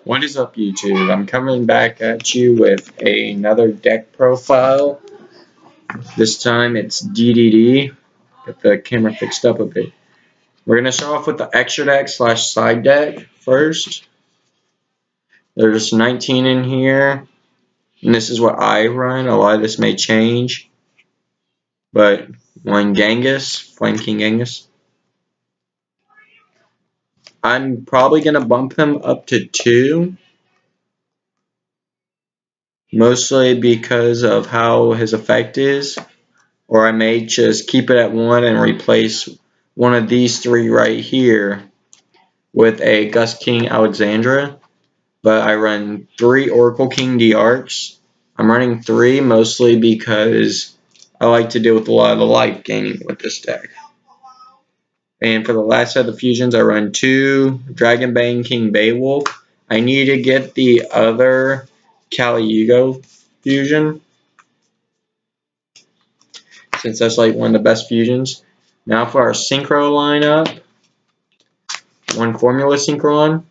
What is up, YouTube? I'm coming back at you with another deck profile. This time it's DDD. Get the camera fixed up a bit. We're going to start off with the extra deck / side deck first. There's 19 in here, and this is what I run. A lot of this may change, but one Genghis, Flame King Genghis. I'm probably going to bump him up to 2. Mostly because of how his effect is, or I may just keep it at 1 and replace one of these 3 right here with a Gust King Alexandra. But I run 3 Oracle King D-Arcs. I'm running 3 mostly because I like to deal with a lot of the life gaining with this deck. And for the last set of fusions, I run 2 Dragonbane King Beowulf. I need to get the other Caliugo fusion, since that's like one of the best fusions. Now for our Synchro lineup. 1 Formula Synchron,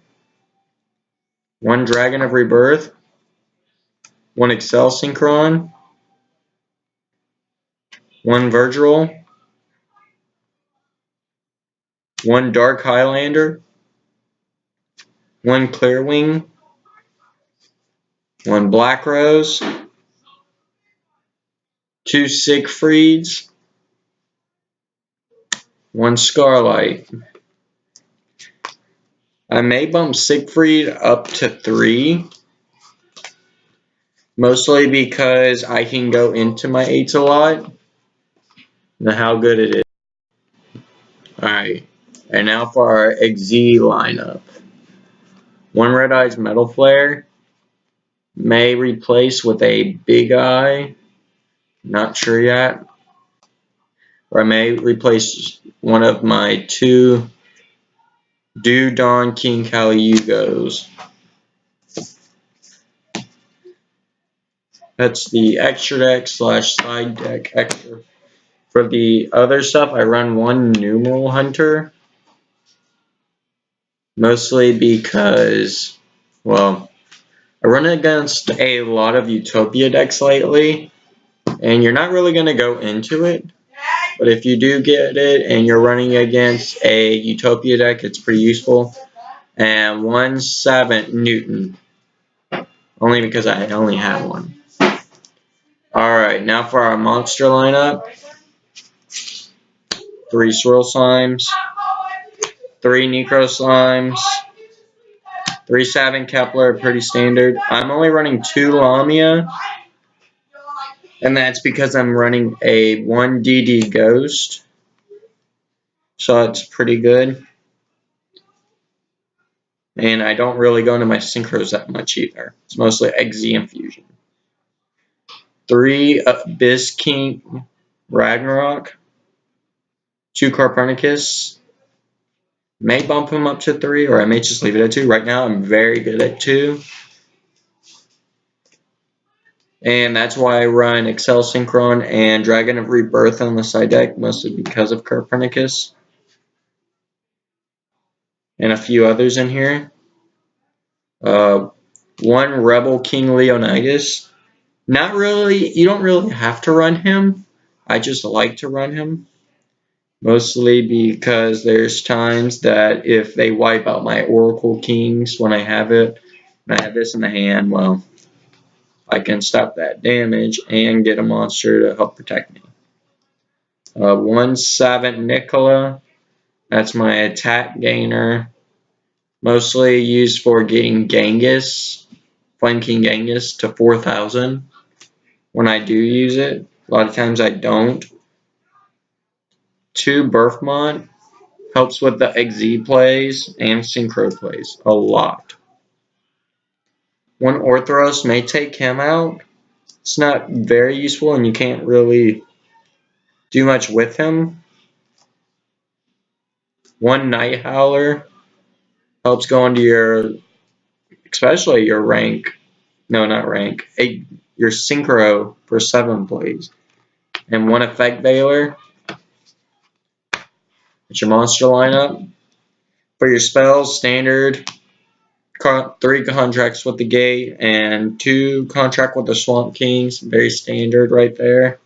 1 Dragon of Rebirth, 1 Excel Synchron, 1 Virgil, 1 Dark Highlander, 1 Clearwing, 1 Black Rose, 2 Siegfrieds, 1 Scarlight. I may bump Siegfried up to 3, mostly because I can go into my 8s a lot, and how good it is. Alright, and now for our XZ lineup. 1 Red Eyes Metal Flare, may replace with a Big Eye, not sure yet. Or I may replace one of my 2 Dew Dawn King Caliugos. That's the extra deck / side deck extra. For the other stuff, I run 1 Numeral Hunter. Mostly because, well, I run against a lot of Utopia decks lately, and you're not really going to go into it. But if you do get it and you're running against a Utopia deck, it's pretty useful. And 1 Savant Newton, only because I only have 1. Alright, now for our monster lineup. 3 Swirl Slimes, 3 Necro Slimes, 3 Savant Kepler, pretty standard. I'm only running 2 Lamia, and that's because I'm running a 1 DD Ghost, so it's pretty good. And I don't really go into my synchros that much either. It's mostly XZ and Fusion. 3 Abyss King Ragnarok, 2 Copernicus. May bump him up to 3, or I may just leave it at 2. Right now, I'm very good at 2. And that's why I run Excel Synchron and Dragon of Rebirth on the side deck, mostly because of Copernicus. And a few others in here. 1 Rebel King Leonidas. Not really, you don't really have to run him. I just like to run him. Mostly because there's times that if they wipe out my Oracle Kings when I have it, and I have this in the hand, well, I can stop that damage and get a monster to help protect me. 1 Savant Nicola. That's my attack gainer. Mostly used for getting Genghis, Flame King Genghis, to 4,000 when I do use it. A lot of times I don't. 2 Birthmont. Helps with the XZ plays and Synchro plays a lot. 1 Orthros, may take him out. It's not very useful and you can't really do much with him. 1 Night Howler. Helps go into your, especially your rank, no, not rank, your Synchro for 7 plays. And 1 Effect Veiler. It's your monster lineup. For your spells, standard 3 contracts with the gate, and 2 contract with the Swamp Kings. Very standard right there.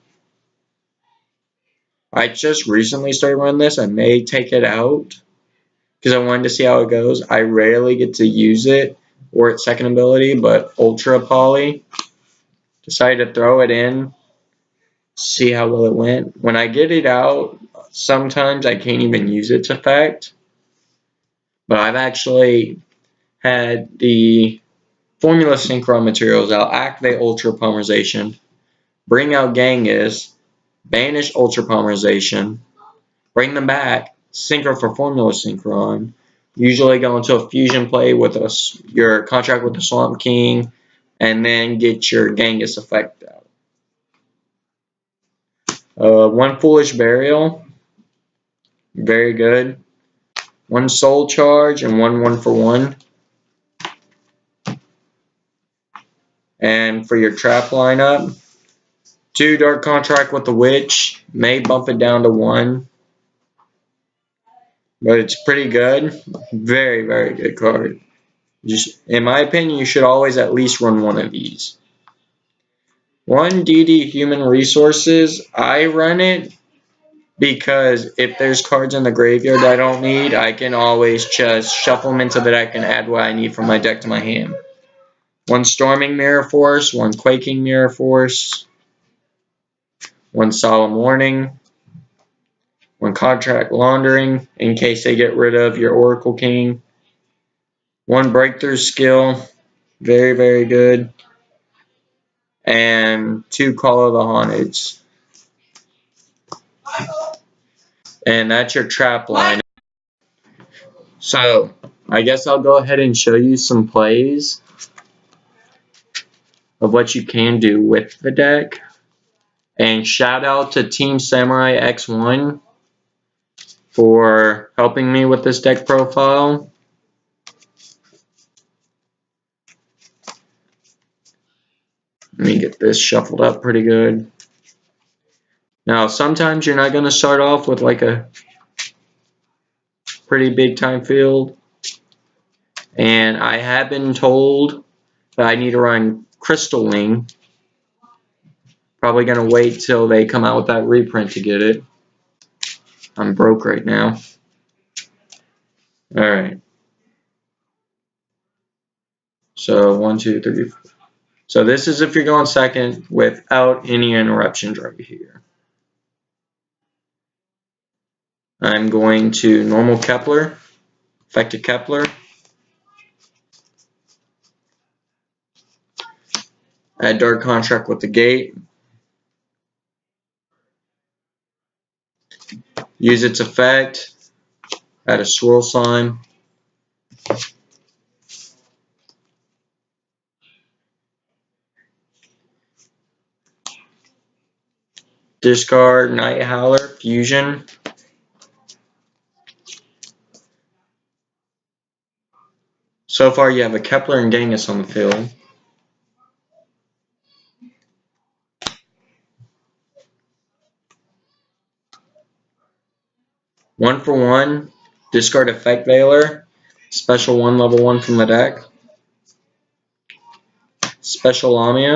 I just recently started running this. I may take it out because I wanted to see how it goes. I rarely get to use it or its second ability, but Ultra Poly. Decided to throw it in, see how well it went. When I get it out, sometimes I can't even use its effect. But I've actually had the Formula Synchron materials out, activate Ultra Polymerization, bring out Genghis, banish Ultra Polymerization, bring them back, Synchro for Formula Synchron, usually go into a fusion play with your contract with the Swamp King, and then get your Genghis effect out. 1 Foolish Burial, very good. 1 Soul Charge and 1 for 1. And for your trap lineup, 2 Dark Contract with the Witch, may bump it down to 1. But it's pretty good. Very, very good card. Just, in my opinion, you should always at least run 1 of these. 1 DD Human Resources. I run it because if there's cards in the graveyard I don't need, I can always just shuffle them into the deck and add what I need from my deck to my hand. 1 Storming Mirror Force, 1 Quaking Mirror Force, 1 Solemn Warning, 1 Contract Laundering in case they get rid of your Oracle King, 1 Breakthrough Skill, very, very good, and 2 Call of the Haunteds. And that's your trap line. So, I guess I'll go ahead and show you some plays of what you can do with the deck. And shout out to Team Samurai X1 for helping me with this deck profile. Let me get this shuffled up pretty good. Now, sometimes you're not going to start off with like a pretty big time field. And I have been told that I need to run Crystal Wing. Probably going to wait till they come out with that reprint to get it. I'm broke right now. Alright. So, 1, 2, 3, 4. So this is if you're going second without any interruptions right here. I'm going to normal Kepler, effective Kepler, add Dark Contract with the gate, use its effect, add a Swirl Sign, discard Night Howler, Fusion, so far you have a Kepler and Genghis on the field. One for 1, discard Effect Veiler, special 1 level 1 from the deck, special Lamia,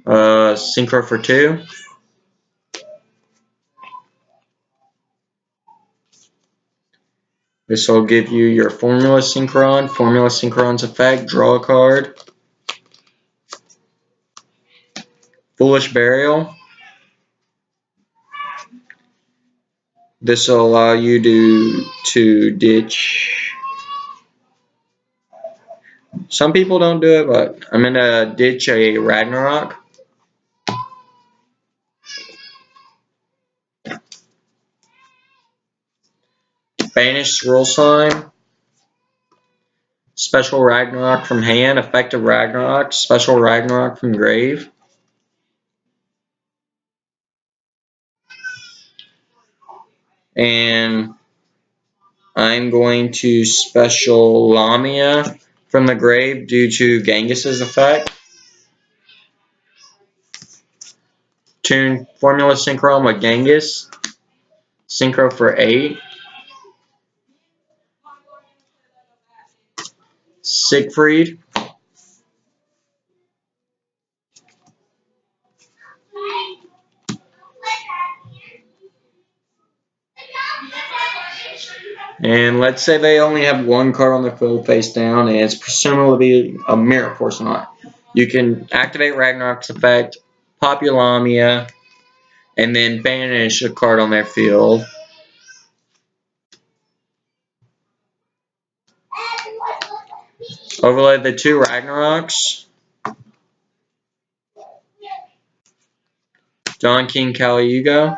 Synchro for 2, this will give you your Formula Synchron's effect, draw a card, Foolish Burial. This will allow you to ditch. Some people don't do it, but I'm going to ditch a Ragnarok. Banish Swirl Sign. Special Ragnarok from hand. Effective Ragnarok. Special Ragnarok from grave. And I'm going to special Lamia from the grave due to Genghis's effect. Tune Formula Synchron with Genghis. Synchro for 8. Siegfried. And let's say they only have one card on their field face down, and it's presumably to be a Mirror Force Knot. You can activate Ragnarok's effect, pop your Lamia, and then banish a card on their field. Overlay the 2 Ragnaroks. Dawn King Caliugo.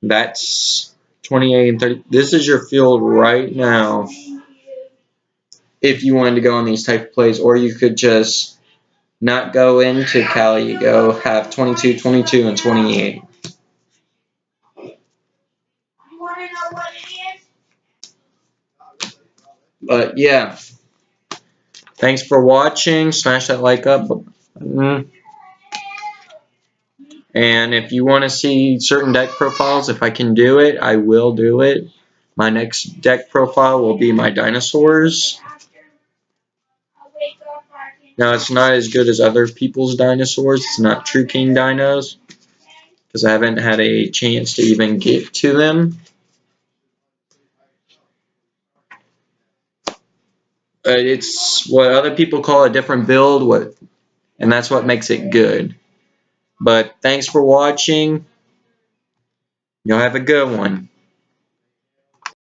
That's 28 and 30. This is your field right now. If you wanted to go on these type of plays, or you could just not go into Caliugo, have 22, 22, and 28. But yeah, thanks for watching. Smash that like up button. And if you want to see certain deck profiles, if I can do it, I will do it. My next deck profile will be my dinosaurs. Now, it's not as good as other people's dinosaurs. It's not True King dinos, because I haven't had a chance to even get to them. It's what other people call a different build, and that's what makes it good. But thanks for watching. You'll have a good one.